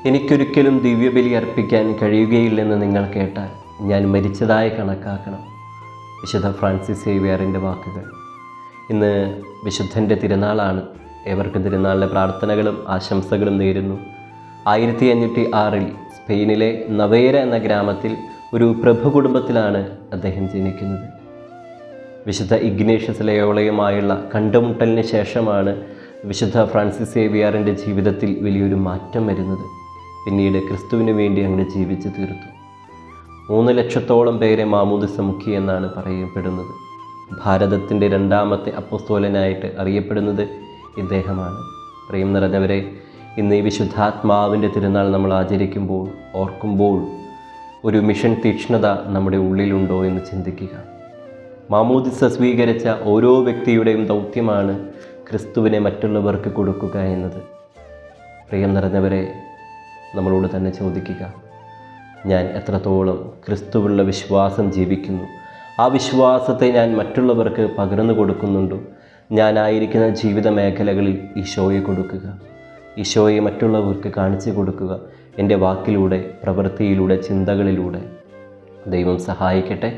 എനിക്കൊരിക്കലും ദിവ്യബലി അർപ്പിക്കാൻ കഴിയുകയില്ലെന്ന് നിങ്ങൾ കേട്ടാൽ ഞാൻ മരിച്ചതായി കണക്കാക്കണം. വിശുദ്ധ ഫ്രാൻസിസ് സേവ്യറിൻ്റെ വാക്കുകൾ. ഇന്ന് വിശുദ്ധൻ്റെ തിരുനാളാണ്. ഏവർക്കും തിരുനാളിലെ പ്രാർത്ഥനകളും ആശംസകളും നേരുന്നു. 1506 സ്പെയിനിലെ നവേര എന്ന ഗ്രാമത്തിൽ ഒരു പ്രഭു കുടുംബത്തിലാണ് അദ്ദേഹം ജനിക്കുന്നത്. വിശുദ്ധ ഇഗ്നേഷ്യസ് ലയോളയുമായുള്ള കണ്ടുമുട്ടലിന് ശേഷമാണ് വിശുദ്ധ ഫ്രാൻസിസ് സേവ്യറിൻ്റെ ജീവിതത്തിൽ വലിയൊരു മാറ്റം വരുന്നത്. പിന്നീട് ക്രിസ്തുവിന് വേണ്ടി അങ്ങ് ജീവിച്ചു തീർത്തു. 3 ലക്ഷത്തോളം പേരെ മാമോദിസ മുക്കി എന്നാണ് പറയപ്പെടുന്നത്. ഭാരതത്തിൻ്റെ 2ാമത്തെ അപ്പോസ്തലനായിട്ട് അറിയപ്പെടുന്നത് ഇദ്ദേഹമാണ്. പ്രിയം നിറഞ്ഞവരെ, ഇന്ന് ഈ വിശുദ്ധാത്മാവിൻ്റെ തിരുനാൾ നമ്മൾ ആചരിക്കുമ്പോൾ, ഓർക്കുമ്പോൾ ഒരു മിഷൻ തീക്ഷ്ണത നമ്മുടെ ഉള്ളിലുണ്ടോ എന്ന് ചിന്തിക്കുക. മാമോദിസ സ്വീകരിച്ച ഓരോ വ്യക്തിയുടെയും ദൗത്യമാണ് ക്രിസ്തുവിനെ മറ്റുള്ളവർക്ക് കൊടുക്കുക എന്നത്. പ്രിയം നിറഞ്ഞവരെ, നമ്മളോട് തന്നെ ചോദിക്കുക, ഞാൻ എത്രത്തോളം ക്രിസ്തുവുള്ള വിശ്വാസം ജീവിക്കുന്നു? ആ വിശ്വാസത്തെ ഞാൻ മറ്റുള്ളവർക്ക് പകർന്നു കൊടുക്കുന്നുണ്ടോ? ഞാനായിരിക്കുന്ന ജീവിത മേഖലകളിൽ ഈശോയെ കൊടുക്കുക, ഈശോയെ മറ്റുള്ളവർക്ക് കാണിച്ചു കൊടുക്കുക. എൻ്റെ വാക്കിലൂടെ, പ്രവൃത്തിയിലൂടെ, ചിന്തകളിലൂടെ. ദൈവം സഹായിക്കട്ടെ.